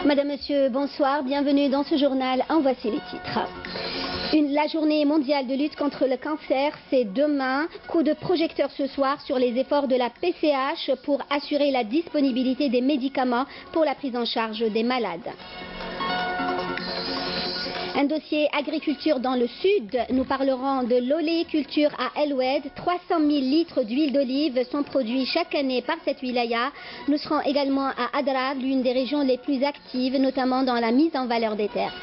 Madame, Monsieur, bonsoir, bienvenue dans ce journal. En voici les titres. La journée mondiale de lutte contre le cancer, c'est demain. Coup de projecteur ce soir sur les efforts de la PCH pour assurer la disponibilité des médicaments pour la prise en charge des malades. Un dossier agriculture dans le sud. Nous parlerons de l'oléiculture à El Oued. 300 000 litres d'huile d'olive sont produits chaque année par cette wilaya. Nous serons également à Adrar, l'une des régions les plus actives, notamment dans la mise en valeur des terres.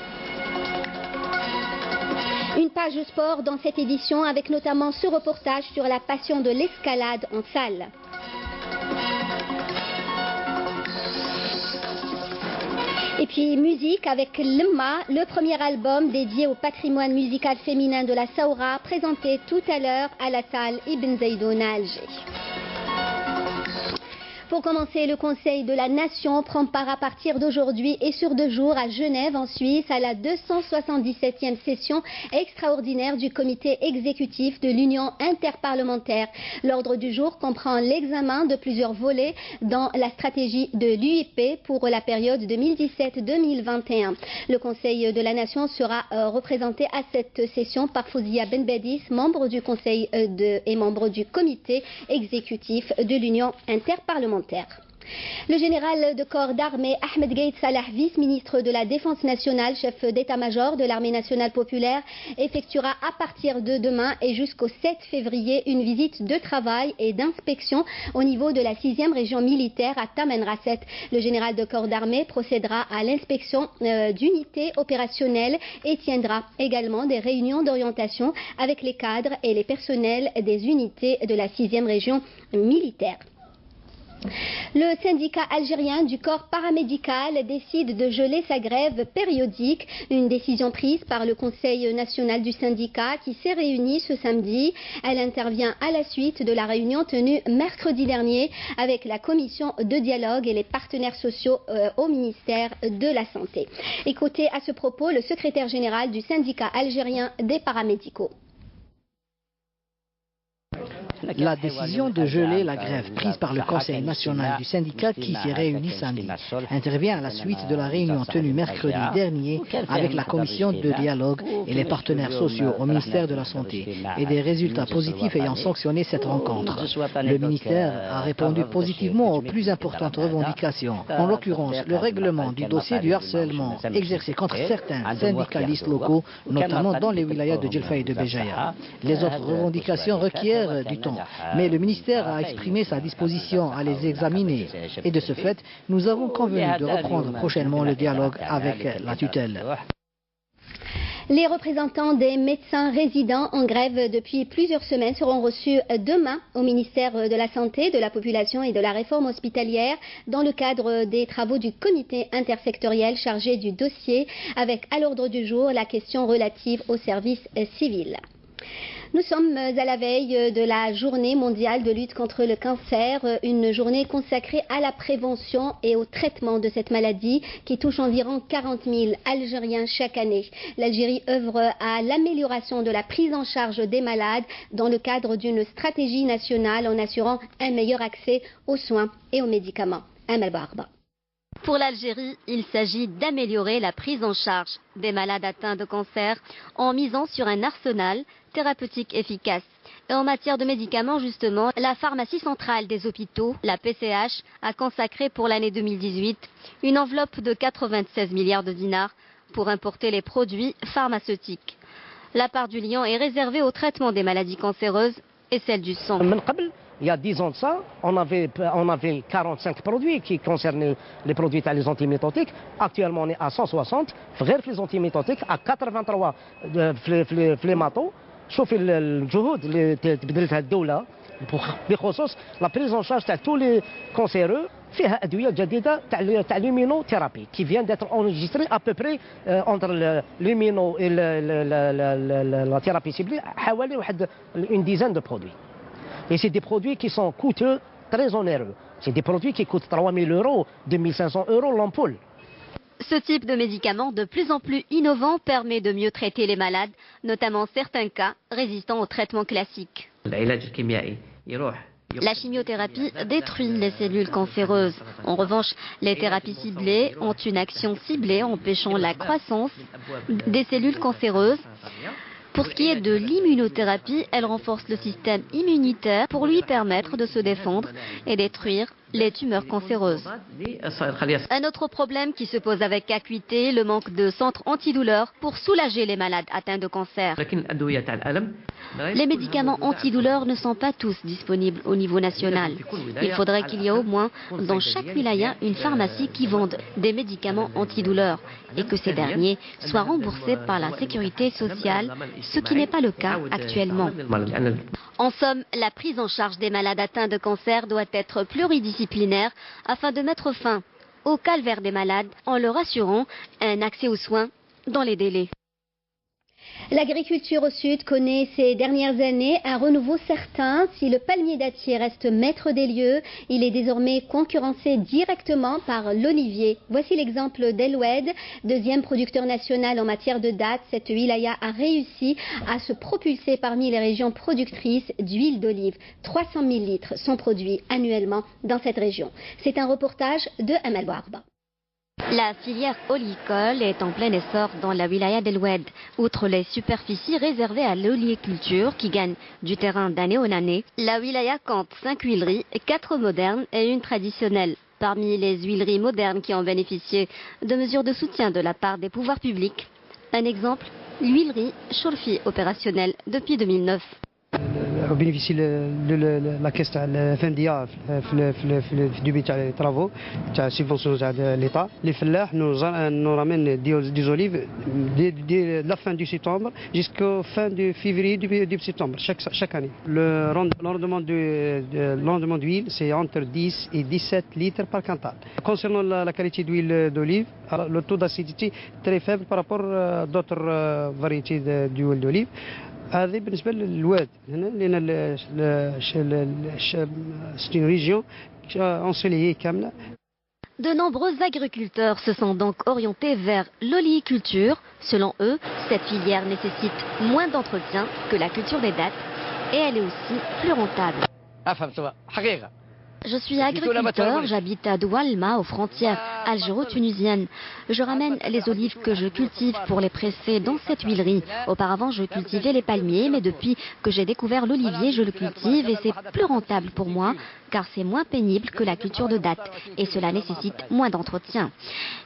Une page sport dans cette édition avec notamment ce reportage sur la passion de l'escalade en salle. Et puis musique avec Lemma, le premier album dédié au patrimoine musical féminin de la Saoura, présenté tout à l'heure à la salle Ibn Zaydoun à Alger. Pour commencer, le Conseil de la Nation prend part à partir d'aujourd'hui et sur 2 jours à Genève, en Suisse, à la 277e session extraordinaire du comité exécutif de l'Union interparlementaire. L'ordre du jour comprend l'examen de plusieurs volets dans la stratégie de l'UIP pour la période 2017-2021. Le Conseil de la Nation sera représenté à cette session par Fouzia Benbedis, membre du Conseil et membre du comité exécutif de l'Union interparlementaire. Le général de corps d'armée Ahmed Gaïd Salah, vice-ministre de la Défense nationale, chef d'état-major de l'armée nationale populaire, effectuera à partir de demain et jusqu'au 7 février une visite de travail et d'inspection au niveau de la 6e région militaire à Taman Rasset. Le général de corps d'armée procédera à l'inspection d'unités opérationnelles et tiendra également des réunions d'orientation avec les cadres et les personnels des unités de la 6e région militaire. Le syndicat algérien du corps paramédical décide de geler sa grève périodique, une décision prise par le Conseil national du syndicat qui s'est réuni ce samedi. Elle intervient à la suite de la réunion tenue mercredi dernier avec la commission de dialogue et les partenaires sociaux au ministère de la Santé. Écoutez à ce propos le secrétaire général du syndicat algérien des paramédicaux. La décision de geler la grève prise par le Conseil national du syndicat qui s'est réuni samedi intervient à la suite de la réunion tenue mercredi dernier avec la commission de dialogue et les partenaires sociaux au ministère de la Santé et des résultats positifs ayant sanctionné cette rencontre. Le ministère a répondu positivement aux plus importantes revendications, en l'occurrence le règlement du dossier du harcèlement exercé contre certains syndicalistes locaux, notamment dans les wilayas de Djelfa et de Béjaïa. Les autres revendications requièrent du temps, mais le ministère a exprimé sa disposition à les examiner et de ce fait, nous avons convenu de reprendre prochainement le dialogue avec la tutelle. Les représentants des médecins résidents en grève depuis plusieurs semaines seront reçus demain au ministère de la Santé, de la Population et de la Réforme hospitalière dans le cadre des travaux du comité intersectoriel chargé du dossier avec à l'ordre du jour la question relative au service civil. Nous sommes à la veille de la journée mondiale de lutte contre le cancer, une journée consacrée à la prévention et au traitement de cette maladie qui touche environ 40 000 Algériens chaque année. L'Algérie œuvre à l'amélioration de la prise en charge des malades dans le cadre d'une stratégie nationale en assurant un meilleur accès aux soins et aux médicaments. Amal Barba. Pour l'Algérie, il s'agit d'améliorer la prise en charge des malades atteints de cancer en misant sur un arsenal thérapeutique efficace. Et en matière de médicaments, justement, la pharmacie centrale des hôpitaux, la PCH, a consacré pour l'année 2018 une enveloppe de 96 milliards de dinars pour importer les produits pharmaceutiques. La part du lion est réservée au traitement des maladies cancéreuses et celle du sang. Il y a 10 ans de ça, on avait 45 produits qui concernaient les produits les antimétotiques. Actuellement, on est à 160. Les antimétotiques à 83 فليماتو. شوف الجهود اللي تبذلتها الدولة بخصوص la prise en charge de tous les cancéreux. فيها أدوية جديدة تاع l'immunothérapie qui vient d'être enregistrée à peu près entre l'immuno et la thérapie ciblée حوالي une dizaine de produits. Et c'est des produits qui sont coûteux, très onéreux. C'est des produits qui coûtent 3 000 €, 2 500 € l'ampoule. Ce type de médicament de plus en plus innovant permet de mieux traiter les malades, notamment certains cas résistants aux traitements classiques. La chimiothérapie détruit les cellules cancéreuses. En revanche, les thérapies ciblées ont une action ciblée empêchant la croissance des cellules cancéreuses. Pour ce qui est de l'immunothérapie, elle renforce le système immunitaire pour lui permettre de se défendre et détruire les tumeurs cancéreuses. Un autre problème qui se pose avec acuité, le manque de centres antidouleurs pour soulager les malades atteints de cancer. Les médicaments antidouleurs ne sont pas tous disponibles au niveau national. Il faudrait qu'il y ait au moins dans chaque wilaya une pharmacie qui vende des médicaments antidouleurs et que ces derniers soient remboursés par la sécurité sociale, ce qui n'est pas le cas actuellement. En somme, la prise en charge des malades atteints de cancer doit être pluridisciplinaire afin de mettre fin au calvaire des malades en leur assurant un accès aux soins dans les délais. L'agriculture au sud connaît ces dernières années un renouveau certain. Si le palmier dattier reste maître des lieux, il est désormais concurrencé directement par l'olivier. Voici l'exemple d'El Oued, deuxième producteur national en matière de dattes. Cette wilaya a réussi à se propulser parmi les régions productrices d'huile d'olive. 300 000 litres sont produits annuellement dans cette région. C'est un reportage de Amal Bouarba. La filière oléicole est en plein essor dans la wilaya d'El Oued. Outre les superficies réservées à l'oléiculture qui gagnent du terrain d'année en année, la wilaya compte 5 huileries, 4 modernes et une traditionnelle. Parmi les huileries modernes qui ont bénéficié de mesures de soutien de la part des pouvoirs publics, un exemple, l'huilerie Chorfi opérationnelle depuis 2009. bénéficie de la caisse de fin d'IA في الدبي تاع les travaux تاع subvention تاع l'État. Les fellahs nous ramènent des olives dès la fin du septembre jusqu'au fin de février début septembre chaque année. Le rendement d'huile c'est entre 10 et 17 litres par quintal. Concernant la qualité d'huile d'olive, le taux d'acidité très faible par rapport à d'autres variétés d'huile d'olive. هذه بالنسبة للواد هنا لأن c'est une région ensoleillée كاملة. De nombreux agriculteurs se sont donc orientés vers l'oléiculture. Selon eux, cette filière nécessite moins d'entretien que la culture des dattes et elle est aussi plus rentable. Je suis agriculteur, j'habite à Doualma, aux frontières algéro-tunisiennes. Je ramène les olives que je cultive pour les presser dans cette huilerie. Auparavant, je cultivais les palmiers, mais depuis que j'ai découvert l'olivier, je le cultive et c'est plus rentable pour moi, car c'est moins pénible que la culture de dattes et cela nécessite moins d'entretien.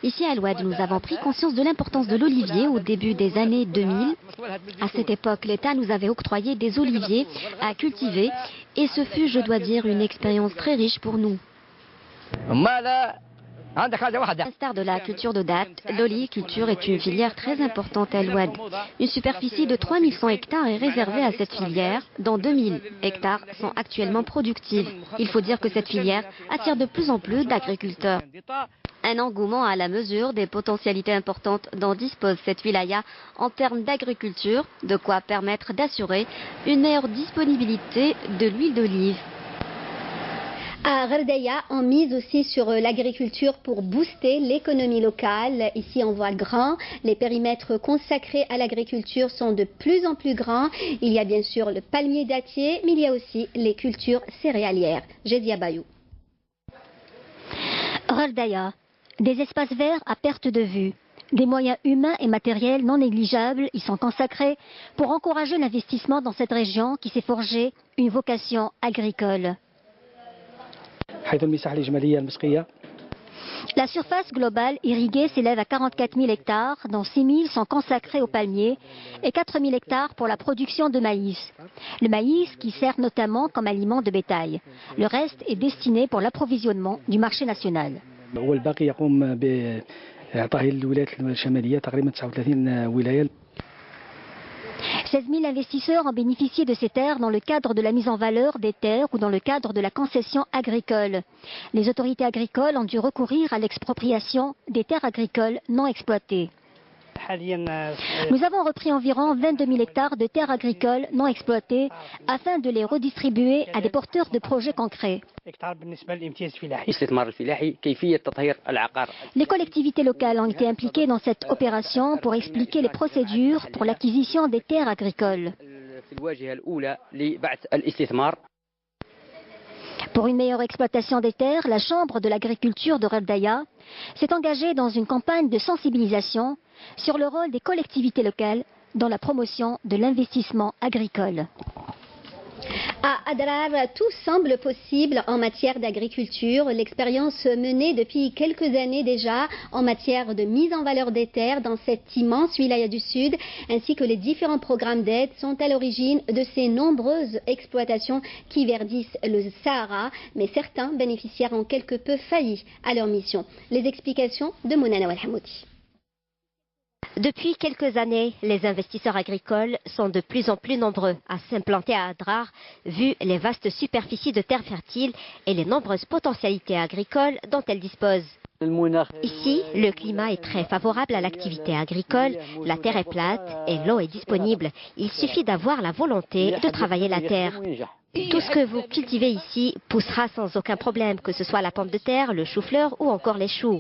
Ici à El Oued, nous avons pris conscience de l'importance de l'olivier au début des années 2000. À cette époque, l'État nous avait octroyé des oliviers à cultiver et ce fut, je dois dire, une expérience très riche pour nous. À l'instar de la culture de dattes, l'oléiculture est une filière très importante à El Oued. Une superficie de 3100 hectares est réservée à cette filière, dont 2000 hectares sont actuellement productives. Il faut dire que cette filière attire de plus en plus d'agriculteurs. Un engouement à la mesure des potentialités importantes dont dispose cette wilaya en termes d'agriculture, de quoi permettre d'assurer une meilleure disponibilité de l'huile d'olive. À Ghardaïa, on mise aussi sur l'agriculture pour booster l'économie locale. Ici, on voit grand. Les périmètres consacrés à l'agriculture sont de plus en plus grands. Il y a bien sûr le palmier dattier, mais il y a aussi les cultures céréalières. Jédia Bayou. Ghardaïa, des espaces verts à perte de vue. Des moyens humains et matériels non négligeables y sont consacrés pour encourager l'investissement dans cette région qui s'est forgée une vocation agricole. La surface globale irriguée s'élève à 44 000 hectares, dont 6 000 sont consacrés aux palmiers et 4 000 hectares pour la production de maïs. Le maïs qui sert notamment comme aliment de bétail. Le reste est destiné pour l'approvisionnement du marché national. 16 000 investisseurs ont bénéficié de ces terres dans le cadre de la mise en valeur des terres ou dans le cadre de la concession agricole. Les autorités agricoles ont dû recourir à l'expropriation des terres agricoles non exploitées. Nous avons repris environ 22 000 hectares de terres agricoles non exploitées afin de les redistribuer à des porteurs de projets concrets. Les collectivités locales ont été impliquées dans cette opération pour expliquer les procédures pour l'acquisition des terres agricoles. Pour une meilleure exploitation des terres, la Chambre de l'agriculture de Rebdaya s'est engagée dans une campagne de sensibilisation sur le rôle des collectivités locales dans la promotion de l'investissement agricole. À Adrar, tout semble possible en matière d'agriculture. L'expérience menée depuis quelques années déjà en matière de mise en valeur des terres dans cette immense wilaya du Sud, ainsi que les différents programmes d'aide sont à l'origine de ces nombreuses exploitations qui verdissent le Sahara, mais certains bénéficiaires ont quelque peu failli à leur mission. Les explications de Mounana Walhamoudi. Depuis quelques années, les investisseurs agricoles sont de plus en plus nombreux à s'implanter à Adrar, vu les vastes superficies de terres fertiles et les nombreuses potentialités agricoles dont elles disposent. Ici, le climat est très favorable à l'activité agricole, la terre est plate et l'eau est disponible. Il suffit d'avoir la volonté de travailler la terre. Tout ce que vous cultivez ici poussera sans aucun problème, que ce soit la pomme de terre, le chou-fleur ou encore les choux.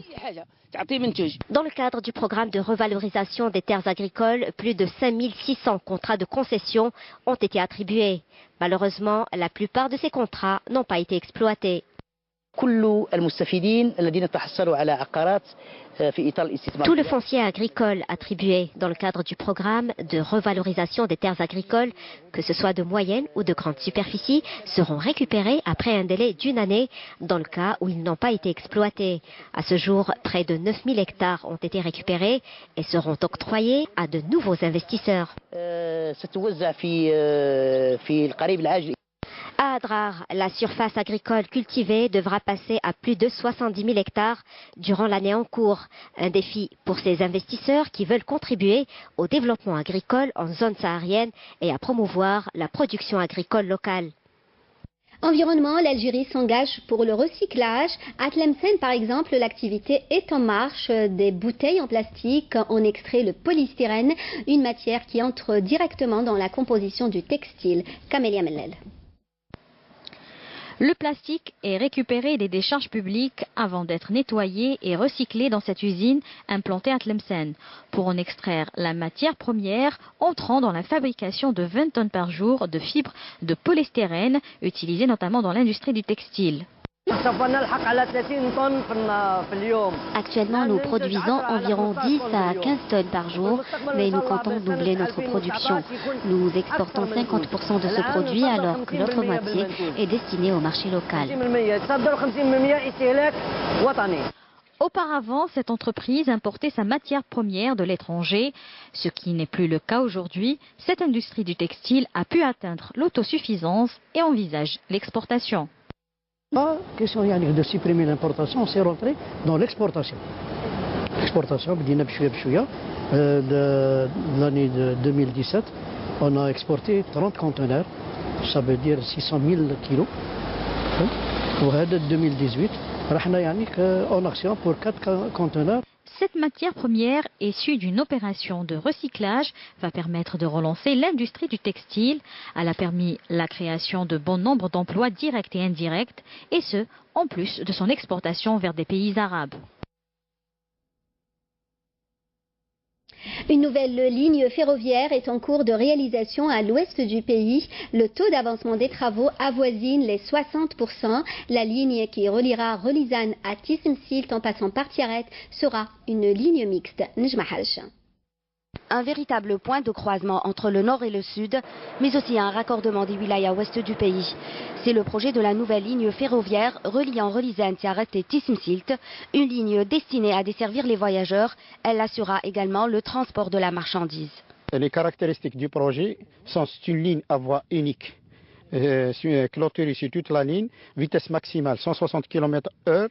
Dans le cadre du programme de revalorisation des terres agricoles, plus de 5600 contrats de concession ont été attribués. Malheureusement, la plupart de ces contrats n'ont pas été exploités. Tout le foncier agricole attribué dans le cadre du programme de revalorisation des terres agricoles, que ce soit de moyenne ou de grande superficie, seront récupérés après un délai d'1 année dans le cas où ils n'ont pas été exploités. À ce jour, près de 9000 hectares ont été récupérés et seront octroyés à de nouveaux investisseurs. À Adrar, la surface agricole cultivée devra passer à plus de 70 000 hectares durant l'année en cours. Un défi pour ces investisseurs qui veulent contribuer au développement agricole en zone saharienne et à promouvoir la production agricole locale. Environnement, l'Algérie s'engage pour le recyclage. À Tlemcen, par exemple, l'activité est en marche. Des bouteilles en plastique, on extrait le polystyrène, une matière qui entre directement dans la composition du textile. Camélia Mellel. Le plastique est récupéré des décharges publiques avant d'être nettoyé et recyclé dans cette usine implantée à Tlemcen pour en extraire la matière première entrant dans la fabrication de 20 tonnes par jour de fibres de polystyrène utilisées notamment dans l'industrie du textile. Actuellement, nous produisons environ 10 à 15 tonnes par jour, mais nous comptons doubler notre production. Nous exportons 50% de ce produit alors que l'autre moitié est destinée au marché local. Auparavant, cette entreprise importait sa matière première de l'étranger, ce qui n'est plus le cas aujourd'hui. Cette industrie du textile a pu atteindre l'autosuffisance et envisage l'exportation. La question de supprimer l'importation, c'est rentré dans l'exportation. L'exportation, de l'année 2017, on a exporté 30 conteneurs, ça veut dire 600 000 kilos. Et 2018, on a action pour 4 conteneurs. Cette matière première, issue d'une opération de recyclage, va permettre de relancer l'industrie du textile. Elle a permis la création de bon nombre d'emplois directs et indirects, et ce, en plus de son exportation vers des pays arabes. Une nouvelle ligne ferroviaire est en cours de réalisation à l'ouest du pays. Le taux d'avancement des travaux avoisine les 60%. La ligne qui reliera Relizane à Tissemsilt en passant par Tiaret sera une ligne mixte. Nejmahaj. Un véritable point de croisement entre le nord et le sud, mais aussi un raccordement des wilayas ouest du pays. C'est le projet de la nouvelle ligne ferroviaire reliant Relizane, Tiaret et Tissemsilt, une ligne destinée à desservir les voyageurs. Elle assurera également le transport de la marchandise. Les caractéristiques du projet sont une ligne à voie unique, clôturée sur toute la ligne, vitesse maximale 160 km/h,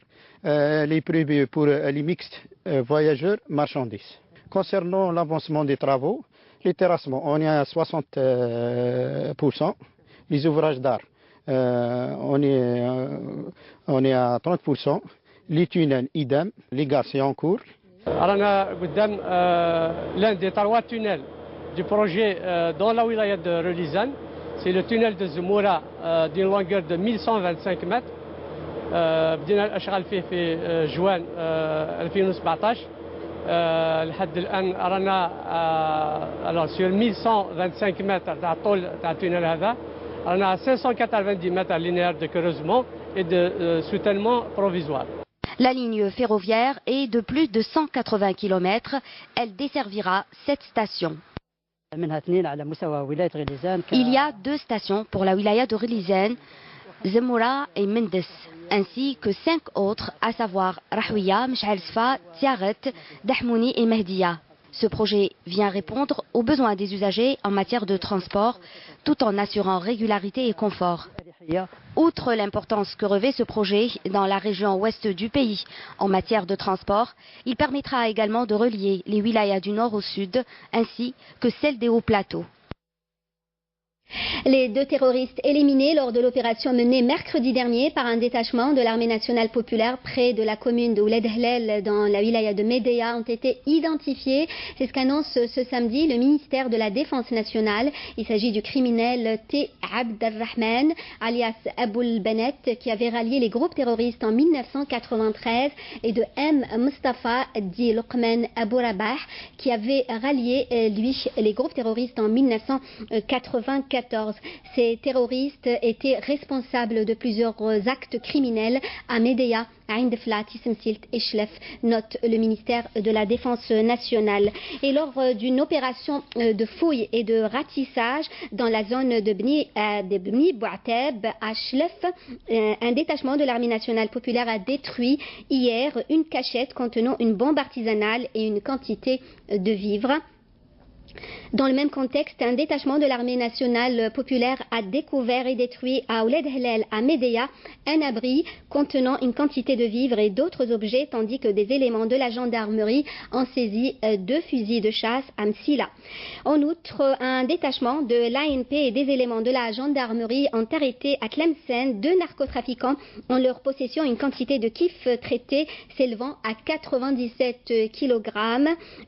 les prévus pour les mixtes voyageurs marchandises. Concernant l'avancement des travaux, les terrassements, on est à 60%. Les ouvrages d'art, on est à 30%. Les tunnels, idem. Les gares, c'est en cours. L'un des 3 tunnels du projet dans la wilaya de Relizane, c'est le tunnel de Zmoura d'une longueur de 1125 mètres. بدينا الاشغال فيه في جوان 2017. لحد الان رانا sur 1125 متر تاع الطول تاع التونيل هذا رانا 590 متر لينير de creusement et de soutènement provisoire. La ligne ferroviaire est de plus de 180 km. Elle desservira 7 stations. Il y a 2 stations pour la wilaya de Relizane, Zemoura et Mendes, ainsi que 5 autres, à savoir Rahouia, Mshal Sfa, Tiaret, Dahmouni et Mehdia. Ce projet vient répondre aux besoins des usagers en matière de transport, tout en assurant régularité et confort. Outre l'importance que revêt ce projet dans la région ouest du pays en matière de transport, il permettra également de relier les wilayas du nord au sud, ainsi que celles des hauts plateaux. Les 2 terroristes éliminés lors de l'opération menée mercredi dernier par un détachement de l'armée nationale populaire près de la commune de Ouled Hlel dans la wilaya de Médéa ont été identifiés. C'est ce qu'annonce ce samedi le ministère de la Défense nationale. Il s'agit du criminel T. Abd al-Rahman, alias Aboul Benet, qui avait rallié les groupes terroristes en 1993, et de M. Mustafa dit Luqman Abou Rabah, qui avait rallié, lui, les groupes terroristes en 1994. Ces terroristes étaient responsables de plusieurs actes criminels à Médéa, à Indeflat, Ismsilt et Chlef, note le ministère de la Défense nationale. Et lors d'une opération de fouille et de ratissage dans la zone de Bni Bouateb à Chlef, un détachement de l'armée nationale populaire a détruit hier une cachette contenant une bombe artisanale et une quantité de vivres. Dans le même contexte, un détachement de l'armée nationale populaire a découvert et détruit à Ouled Hlel, à Médéa, un abri contenant une quantité de vivres et d'autres objets, tandis que des éléments de la gendarmerie ont saisi 2 fusils de chasse à Msila. En outre, un détachement de l'ANP et des éléments de la gendarmerie ont arrêté à Tlemcen 2 narcotrafiquants en leur possession une quantité de kif traité s'élevant à 97 kg.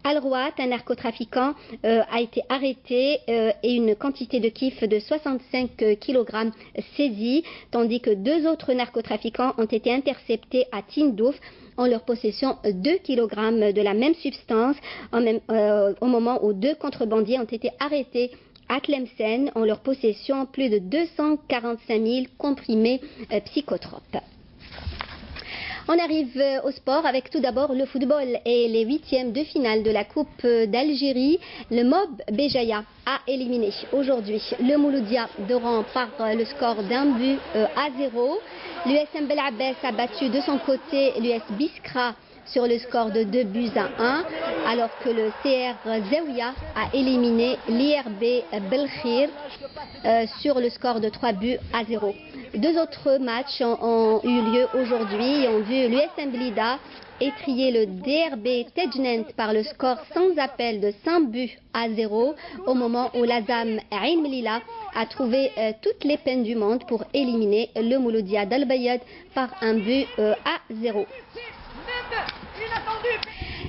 Al-Rouat, un narcotrafiquant, a été arrêté et une quantité de kif de 65 kg saisie, tandis que 2 autres narcotrafiquants ont été interceptés à Tindouf en leur possession 2 kg de la même substance au moment où 2 contrebandiers ont été arrêtés à Tlemcen en leur possession plus de 245 000 comprimés psychotropes. On arrive au sport avec tout d'abord le football et les 8e de finale de la Coupe d'Algérie. Le Mob Béjaïa a éliminé aujourd'hui le Mouloudia d'Oran par le score d'1 but à 0. L'USM Bel Abbès a battu de son côté l'US Biskra sur le score de 2 buts à 1, alors que le CR Zaouia a éliminé l'IRB Belkhir sur le score de 3 buts à 0. 2 autres matchs ont eu lieu aujourd'hui et ont vu l'USM Blida étrier le DRB Tejnent par le score sans appel de 5 buts à 0, au moment où l'Azam Ain Melilla a trouvé toutes les peines du monde pour éliminer le Mouloudia d'Al-Bayad par 1 but à 0.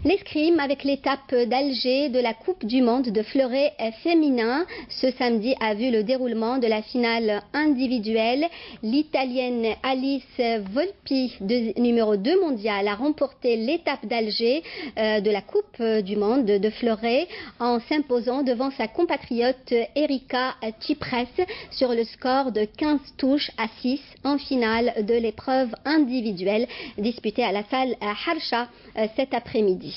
L'escrime avec l'étape d'Alger de la Coupe du Monde de fleuret féminin. Ce samedi a vu le déroulement de la finale individuelle. L'Italienne Alice Volpi, numéro 2 mondiale, a remporté l'étape d'Alger de la Coupe du Monde de fleuret en s'imposant devant sa compatriote Erika Tsipras sur le score de 15 touches à 6 en finale de l'épreuve individuelle disputée à la salle Harsha cet après-midi.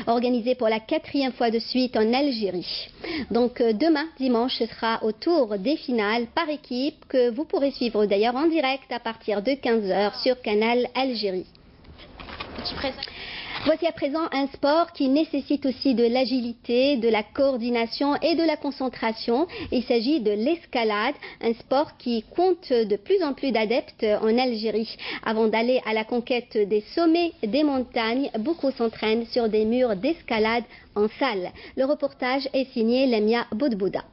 Organisé pour la 4e fois de suite en Algérie. Donc demain, dimanche, ce sera au tour des finales par équipe que vous pourrez suivre d'ailleurs en direct à partir de 15 h sur Canal Algérie. Voici à présent un sport qui nécessite aussi de l'agilité, de la coordination et de la concentration. Il s'agit de l'escalade, un sport qui compte de plus en plus d'adeptes en Algérie. Avant d'aller à la conquête des sommets des montagnes, beaucoup s'entraînent sur des murs d'escalade en salle. Le reportage est signé Lamia Boudbouda.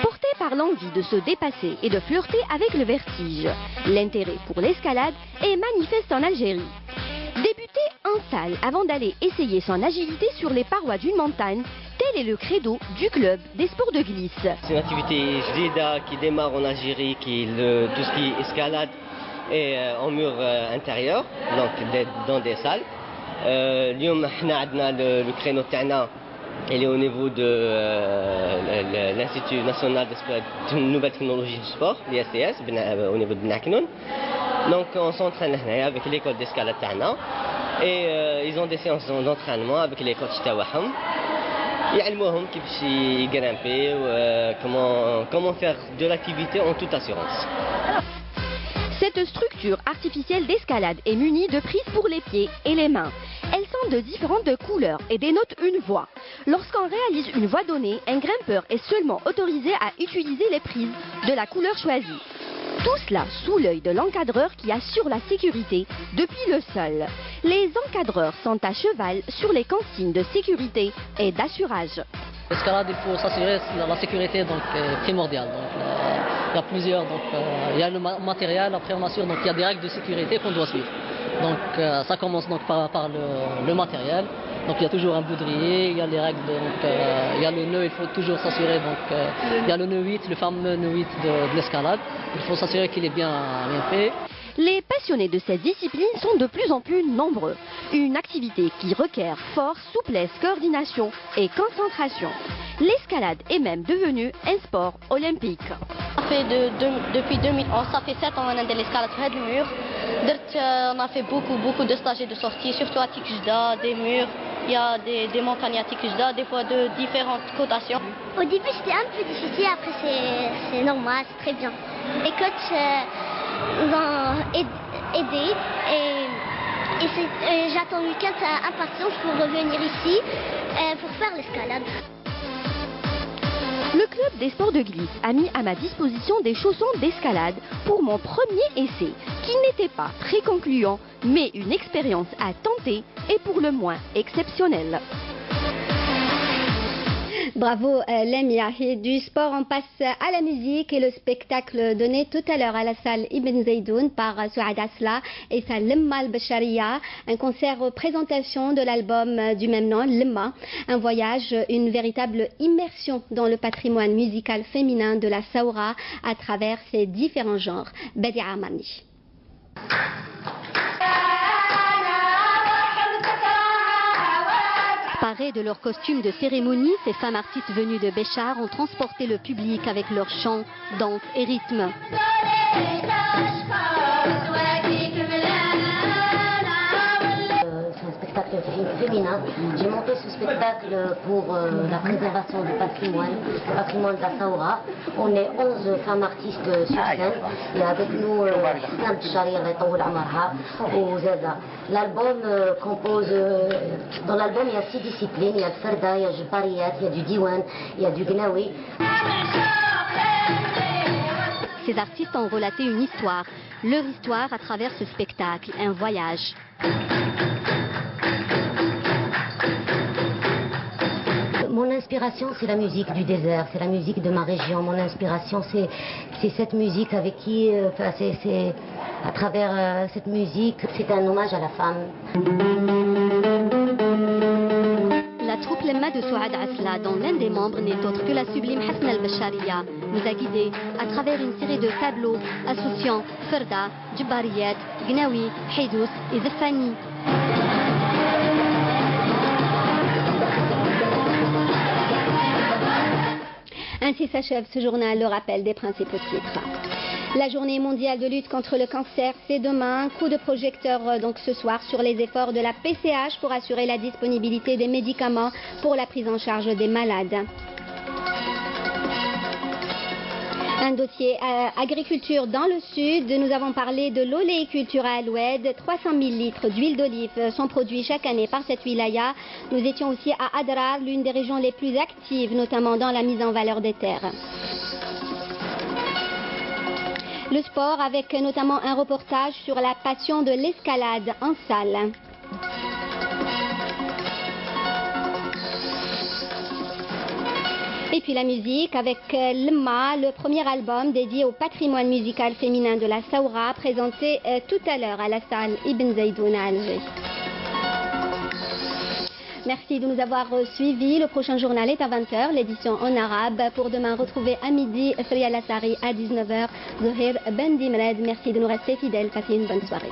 Porté par l'envie de se dépasser et de flirter avec le vertige, l'intérêt pour l'escalade est manifeste en Algérie. Débuter en salle avant d'aller essayer son agilité sur les parois d'une montagne, tel est le credo du club des sports de glisse. C'est une activité jadida qui démarre en Algérie, qui est tout ce qui est escalade et en mur intérieur, donc dans des salles. اليوم احنا عندنا le créneau تاعنا Elle est au niveau de l'Institut national de nouvelles technologies du sport, l'ISTS, au niveau de Naknoun. Donc on s'entraîne avec l'école d'escalade Tana et ils ont des séances d'entraînement avec les coachs Tawahum. يعلموهم كيفاش يغرامبي comment faire de l'activité en toute assurance. Cette structure artificielle d'escalade est munie de prises pour les pieds et les mains. Elles sont de différentes couleurs et dénotent une voie. Lorsqu'on réalise une voie donnée, un grimpeur est seulement autorisé à utiliser les prises de la couleur choisie. Tout cela sous l'œil de l'encadreur qui assure la sécurité depuis le sol. Les encadreurs sont à cheval sur les consignes de sécurité et d'assurage. L'escalade, il faut s'assurer la sécurité primordiale. Il y a plusieurs, il y a le matériel, après on assure, il y a des règles de sécurité qu'on doit suivre. Donc ça commence donc par le matériel. Donc il y a toujours un baudrier, il y a les règles, il y a le nœud, il faut toujours s'assurer. Il y a le nœud 8, le fameux nœud 8 de l'escalade. Il faut s'assurer qu'il est bien fait. Les passionnés de cette discipline sont de plus en plus nombreux. Une activité qui requiert force, souplesse, coordination et concentration. L'escalade est même devenue un sport olympique. Depuis 2011, ça fait 7 ans qu'on a de l'escalade sur le mur. On a fait beaucoup de stages et de sorties, surtout à Tikjda, des murs. Il y a des montagnes à Tikjda, des fois de différentes cotations. Au début c'était un peu difficile, après c'est normal, c'est très bien. Les coachs nous ont aidés et j'attends le week-end à impatience pour revenir ici pour faire l'escalade. Le club des sports de glisse a mis à ma disposition des chaussons d'escalade pour mon premier essai, qui n'était pas très concluant, mais une expérience à tenter et pour le moins exceptionnelle. Bravo Lemia. Et du sport, on passe à la musique et le spectacle donné tout à l'heure à la salle Ibn Zaydoun par Souad Asla et sa Lemma al-Bashariya, un concert présentation de l'album du même nom, Lemma, un voyage, une véritable immersion dans le patrimoine musical féminin de la Saoura à travers ses différents genres. Badia Amani. Parées de leurs costumes de cérémonie, ces femmes artistes venues de Béchar ont transporté le public avec leurs chants, danses et rythmes. C'est un spectacle féminin. J'ai monté ce spectacle pour la préservation du patrimoine de la Saoura. On est 11 femmes artistes sur scène. Et avec nous, Islam Bcharia, ou Zada. L'album compose. Dans l'album, il y a 6 disciplines. Il y a le Ferda, il y a le Jbariyat, il y a du Diwan, il y a du Gnawi. Ces artistes ont relaté une histoire, leur histoire à travers ce spectacle, un voyage. Mon inspiration, c'est la musique du désert, c'est la musique de ma région. Mon inspiration, c'est cette musique avec qui, c'est à travers cette musique, c'est un hommage à la femme. La troupe Lemma de Souad Asla, dont l'un des membres n'est autre que la sublime Hasna al-Bashariya, nous a guidés à travers une série de tableaux associant Ferda, Jbariyat, Gnawi, Haydous et Zafani. Ainsi s'achève ce journal, le rappel des principaux titres. La journée mondiale de lutte contre le cancer, c'est demain. Coup de projecteur donc ce soir sur les efforts de la PCH pour assurer la disponibilité des médicaments pour la prise en charge des malades. Un dossier agriculture dans le sud. Nous avons parlé de l'oléiculture à Aloued. 300 000 litres d'huile d'olive sont produits chaque année par cette wilaya. Nous étions aussi à Adrar, l'une des régions les plus actives, notamment dans la mise en valeur des terres. Le sport avec notamment un reportage sur la passion de l'escalade en salle. Et puis la musique avec Lemma, le premier album dédié au patrimoine musical féminin de la Saoura, présenté tout à l'heure à la salle Ibn Zaydoun à Alger. Merci de nous avoir suivis. Le prochain journal est à 20h, l'édition en arabe. Pour demain, retrouver à midi Fria Lassari à 19h, Zohir Ben Dimred. Merci de nous rester fidèles. Passez une bonne soirée.